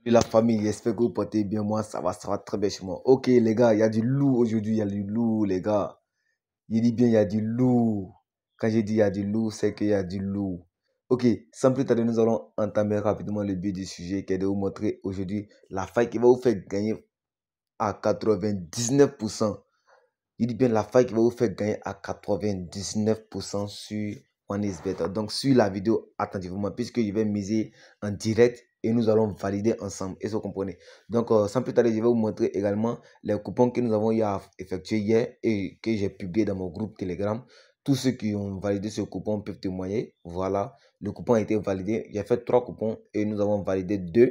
Et la famille, j'espère que vous portez bien. Moi, ça va très bien chez moi. Ok, les gars, il y a du loup aujourd'hui. Il y a du loup, les gars. Il dit bien, il y a du loup. Quand j'ai dit il y a du loup, c'est qu'il y a du loup. Ok, sans plus tarder, nous allons entamer rapidement le but du sujet qui est de vous montrer aujourd'hui la faille qui va vous faire gagner à 99%. Il dit bien la faille qui va vous faire gagner à 99% sur OneXBet. Donc, sur la vidéo, attentivement, puisque je vais miser en direct et nous allons valider ensemble. Est-ce que vous comprenez? Donc, sans plus tarder, je vais vous montrer également les coupons que nous avons effectués hier et que j'ai publié dans mon groupe Telegram. Tous ceux qui ont validé ce coupon peuvent témoigner. Voilà, le coupon a été validé. J'ai fait 3 coupons et nous avons validé 2.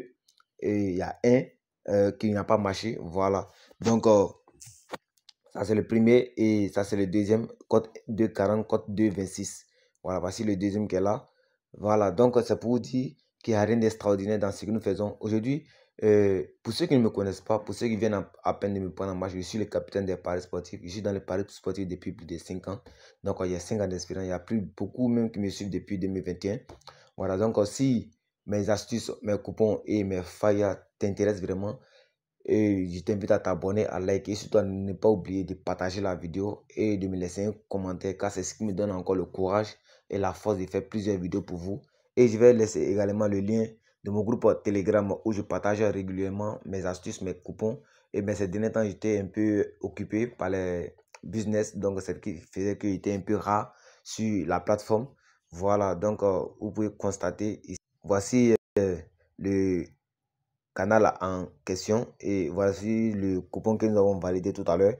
Et il y a un qui n'a pas marché. Voilà. Donc, ça, c'est le premier et ça, c'est le deuxième. Code 240, code 226. Voilà, voici le deuxième qui est là. Voilà, donc c'est pour vous dire qu'il n'y a rien d'extraordinaire dans ce que nous faisons. Aujourd'hui, pour ceux qui ne me connaissent pas, pour ceux qui viennent à peine de me prendre en marche, je suis le capitaine des paris sportifs. Je suis dans les paris sportifs depuis plus de 5 ans. Donc, il y a 5 ans d'expérience. Il y a plus beaucoup même qui me suivent depuis 2021. Voilà, donc si mes astuces, mes coupons et mes failles t'intéressent vraiment, et je t'invite à t'abonner, à liker et surtout à ne pas oublier de partager la vidéo et de me laisser un commentaire car c'est ce qui me donne encore le courage et la force de faire plusieurs vidéos pour vous. Et je vais laisser également le lien de mon groupe Telegram où je partage régulièrement mes astuces, mes coupons. Et bien ces derniers temps, j'étais un peu occupé par les business, donc c'est ce qui faisait que j'étais un peu rare sur la plateforme. Voilà, donc vous pouvez constater ici. Voici le canal en question et voici le coupon que nous avons validé tout à l'heure.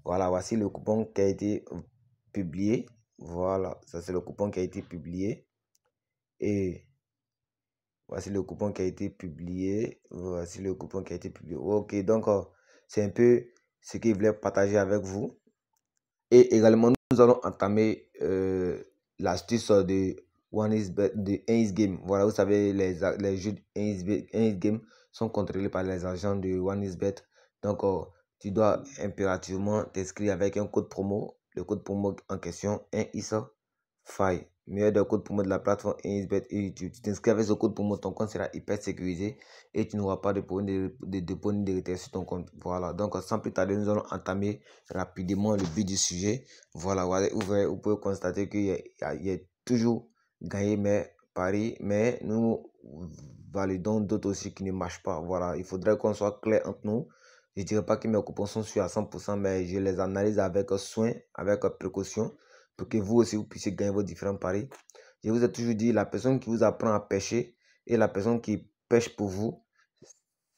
Voilà, voici le coupon qui a été publié. Voilà, ça c'est le coupon qui a été publié et voici le coupon qui a été publié. Voici le coupon qui a été publié. Ok, donc c'est un peu ce que je voulais partager avec vous. Et également, nous allons entamer l'astuce de OneXBet, de 1 Game. Voilà, vous savez, les jeux de 1 Game sont contrôlés par les agents de OneXBet. Donc, tu dois impérativement t'inscrire avec un code promo. Le code promo en question, 1ISA5. Meilleur des codes promo de la plateforme 1xBet et YouTube. Tu t'inscris avec ce code promo, ton compte sera hyper sécurisé et tu n'auras pas de problème de dépôt ni de retrait sur ton compte. Voilà, donc sans plus tarder, nous allons entamer rapidement le but du sujet. Voilà, vous pouvez constater qu'il y a toujours gagné mes paris, mais nous validons d'autres aussi qui ne marchent pas. Voilà, il faudrait qu'on soit clair entre nous. Je ne dirais pas que mes coupons sont sûrs à 100%, mais je les analyse avec soin, avec précaution, pour que vous aussi, vous puissiez gagner vos différents paris. Je vous ai toujours dit, la personne qui vous apprend à pêcher et la personne qui pêche pour vous,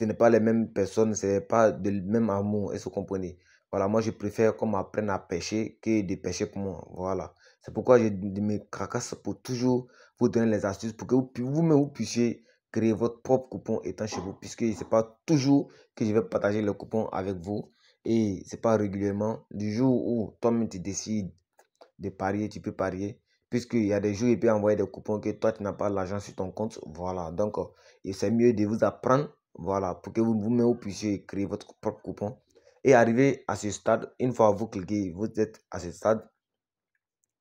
ce n'est pas les mêmes personnes, ce n'est pas de même amour, est-ce que vous comprenez? Voilà, moi je préfère qu'on m'apprenne à pêcher que de pêcher pour moi. Voilà, c'est pourquoi je me cracasse pour toujours vous donner les astuces pour que vous-même vous puissiez créer votre propre coupon étant chez vous, puisque ce n'est pas toujours que je vais partager le coupon avec vous et ce n'est pas régulièrement. Du jour où toi-même tu décides de parier, tu peux parier. Puisqu'il y a des jours, il peut envoyer des coupons que toi, tu n'as pas l'argent sur ton compte. Voilà, donc c'est mieux de vous apprendre, voilà, pour que vous-même vous puissiez créer votre propre coupon. Et arriver à ce stade, une fois vous cliquez, vous êtes à ce stade,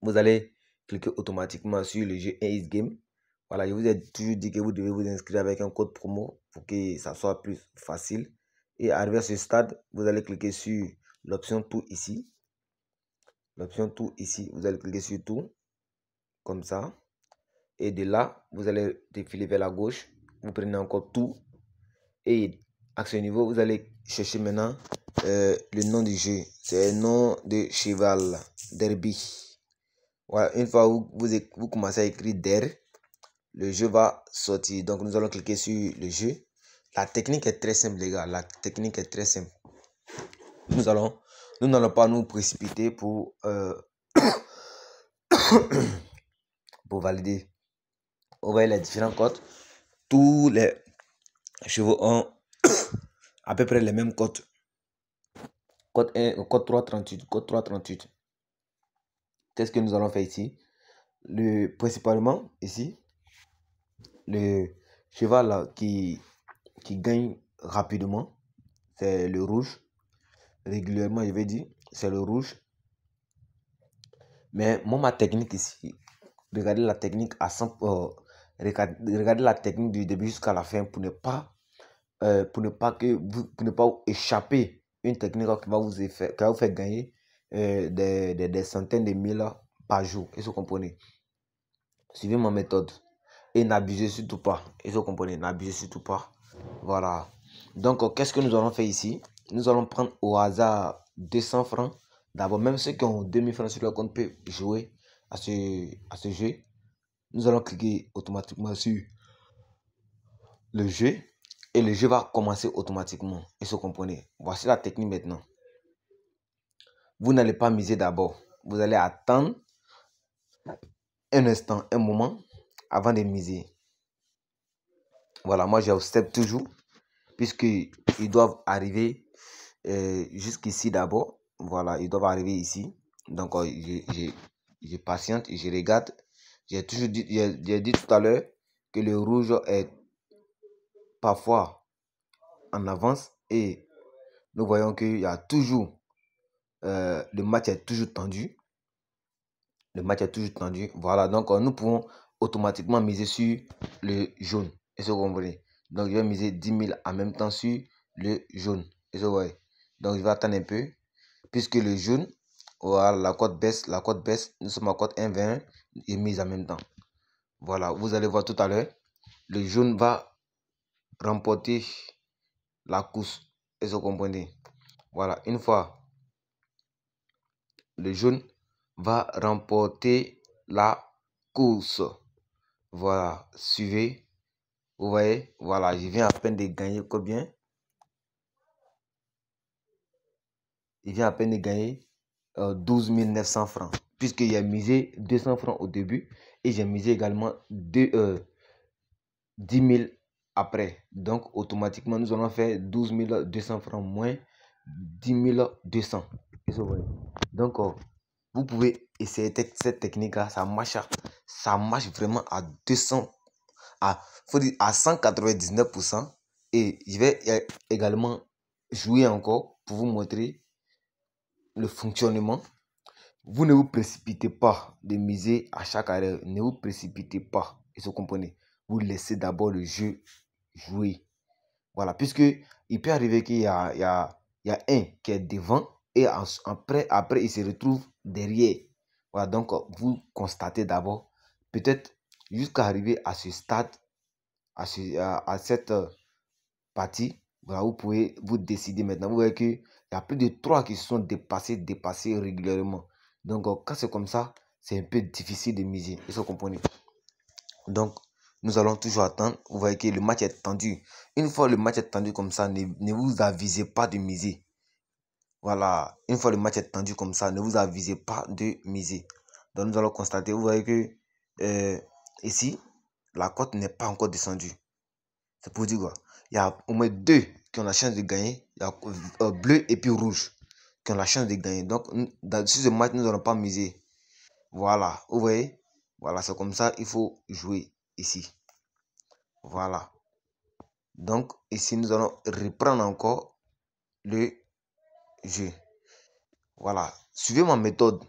vous allez cliquer automatiquement sur le jeu Ace Game. Voilà, je vous ai toujours dit que vous devez vous inscrire avec un code promo pour que ça soit plus facile. Et arrivé à ce stade, vous allez cliquer sur l'option tout ici. L'option tout ici, vous allez cliquer sur tout, comme ça. Et de là, vous allez défiler vers la gauche. Vous prenez encore tout. Et à ce niveau, vous allez chercher maintenant le nom du jeu. C'est le nom de cheval, Derby. Voilà, une fois vous commencez à écrire Der, le jeu va sortir. Donc, nous allons cliquer sur le jeu. La technique est très simple, les gars. La technique est très simple. Nous n'allons pas nous précipiter pour pour valider. On voit les différents codes. Tous les chevaux ont à peu près les mêmes codes. Code 1, code 338, code 338. Qu'est-ce que nous allons faire ici? Principalement ici, le cheval là, qui gagne rapidement, c'est le rouge. Régulièrement, je vais dire, c'est le rouge. Mais moi, ma technique ici, regardez la technique à 100%. Regardez la technique du début jusqu'à la fin pour ne pas pour ne pas échapper une technique qui va vous faire gagner des centaines de mille par jour. Est-ce que vous comprenez? Suivez ma méthode et n'abusez surtout pas. Est-ce que vous comprenez? N'abusez surtout pas. Voilà. Donc, qu'est-ce que nous allons faire ici? Nous allons prendre au hasard 200 francs. D'abord, même ceux qui ont 2000 francs sur leur compte peuvent jouer à ce jeu. Nous allons cliquer automatiquement sur le jeu et le jeu va commencer automatiquement. Est-ce que vous comprenez? Voici la technique maintenant. Vous n'allez pas miser d'abord. Vous allez attendre un instant, un moment avant de miser. Voilà, moi j'observe toujours puisqu'ils doivent arriver jusqu'ici d'abord. Voilà, ils doivent arriver ici. Donc, je patiente et je regarde. J'ai dit tout à l'heure que le rouge est parfois en avance et nous voyons qu'il y a toujours, le match est toujours tendu. Le match est toujours tendu. Voilà, donc nous pouvons automatiquement miser sur le jaune. Est-ce que vous comprenez? Donc, je vais miser 10 000 en même temps sur le jaune. Est-ce que vous voyez? Donc, je vais attendre un peu. Puisque le jaune, voilà, la cote baisse, nous sommes à cote 1,21 et mise en même temps. Voilà, vous allez voir tout à l'heure, le jaune va remporter la course. Est-ce que vous comprenez? Voilà, une fois, le jaune va remporter la course. Voilà, suivez. Vous voyez, voilà, je viens à peine de gagner combien? Il vient à peine de gagner 12 900 francs. Puisqu'il a misé 200 francs au début et j'ai misé également 10 000 après. Donc, automatiquement, nous allons faire 12 200 francs moins 10 200. Donc, vous pouvez essayer cette technique-là. Ça marche vraiment à 200, faut dire à 199%. Et je vais également jouer encore pour vous montrer le fonctionnement. Vous ne vous précipitez pas de miser à chaque arrêt. Ne vous précipitez pas. Et vous comprenez? Vous laissez d'abord le jeu jouer. Voilà, puisque il peut arriver qu'il y a un qui est devant et après il se retrouve derrière. Voilà, donc vous constatez d'abord, peut-être jusqu'à arriver à ce stade, à cette partie. Voilà, vous pouvez vous décider maintenant. Vous voyez qu'il y a plus de 3 qui se sont dépassés régulièrement. Donc, quand c'est comme ça, c'est un peu difficile de miser. Est-ce que vous comprenez? Donc, nous allons toujours attendre. Vous voyez que le match est tendu. Une fois le match est tendu comme ça, ne vous avisez pas de miser. Voilà, une fois le match est tendu comme ça, ne vous avisez pas de miser. Donc, nous allons constater, vous voyez que ici, la cote n'est pas encore descendue. C'est pour dire quoi? Il y a au moins 2 qui ont la chance de gagner. Il y a bleu et puis rouge qui ont la chance de gagner. Donc, sur ce match, nous n'allons pas miser. Voilà, vous voyez? Voilà, c'est comme ça, il faut jouer ici. Voilà. Donc, ici, nous allons reprendre encore le jeu. Voilà. Suivez ma méthode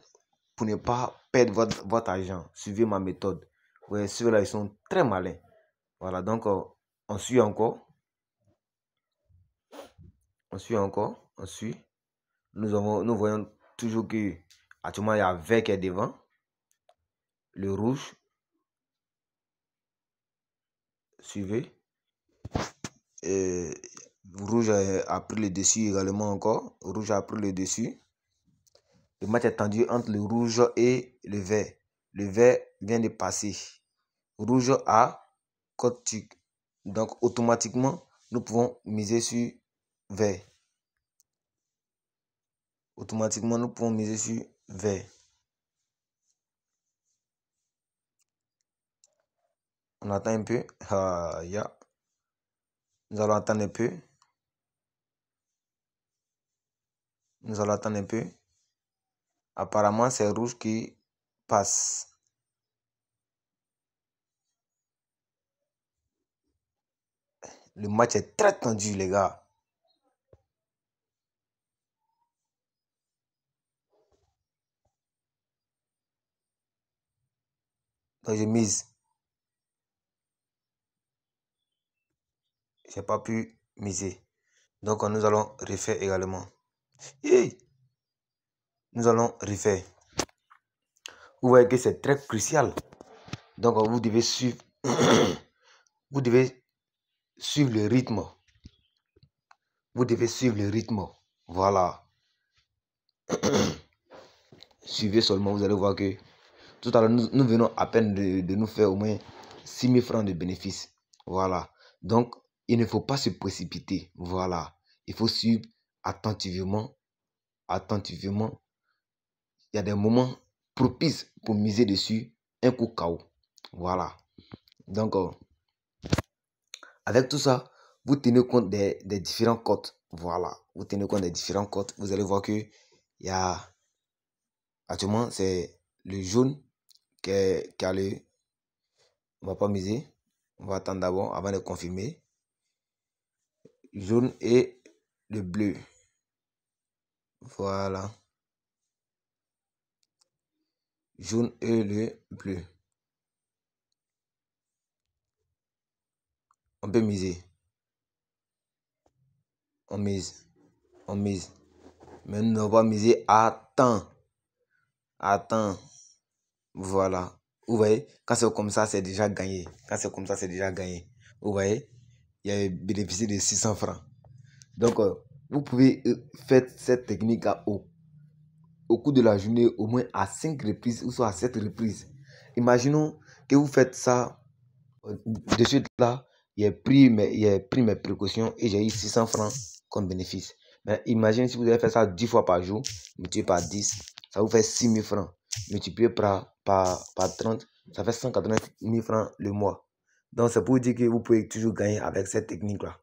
pour ne pas perdre votre argent. Suivez ma méthode. Vous voyez, ceux-là, ils sont très malins. Voilà, donc, on suit encore. On suit encore. On suit. Nous voyons toujours que actuellement, il y a vert qui est devant. Le rouge. Suivez. Rouge a pris le dessus également encore. Rouge a pris le dessus. Le match est tendu entre le rouge et le vert. Le vert vient de passer. Rouge a cote tic. Donc, automatiquement, nous pouvons miser sur vert. Automatiquement, nous pouvons miser sur vert. On attend un peu. Nous allons attendre un peu. Nous allons attendre un peu. Apparemment, c'est rouge qui passe. Le match est très tendu, les gars. Donc, je mise. J'ai pas pu miser. Donc, nous allons refaire également. Et nous allons refaire. Vous voyez que c'est très crucial. Donc, vous devez suivre, vous devez suivre le rythme. Vous devez suivre le rythme. Voilà. Suivez seulement, vous allez voir que tout à l'heure, nous venons à peine de nous faire au moins 6 000 francs de bénéfices. Voilà. Donc, il ne faut pas se précipiter. Voilà. Il faut suivre attentivement. Attentivement. Il y a des moments propices pour miser dessus. Un coup KO. Voilà. Donc, avec tout ça, vous tenez compte des différents cotes. Voilà. Vous tenez compte des différents cotes. Vous allez voir que il y a actuellement, c'est le jaune qui a le... On va pas miser. On va attendre d'abord avant de confirmer. Jaune et le bleu. Voilà. Jaune et le bleu. On peut miser. On mise. On mise. Mais nous n'avons pas misé à temps. Attends. Voilà. Vous voyez, quand c'est comme ça, c'est déjà gagné. Quand c'est comme ça, c'est déjà gagné. Vous voyez, il y a bénéficié de 600 francs. Donc, vous pouvez faire cette technique au cours de la journée, au moins à 5 reprises ou soit à 7 reprises. Imaginons que vous faites ça de suite là. J'ai pris mes précautions et j'ai eu 600 francs comme bénéfice. Mais imaginez si vous avez fait ça 10 fois par jour, multiplié par 10, ça vous fait 6 000 francs. Multiplié par 30, ça fait 180 000 francs le mois. Donc, c'est pour dire que vous pouvez toujours gagner avec cette technique-là.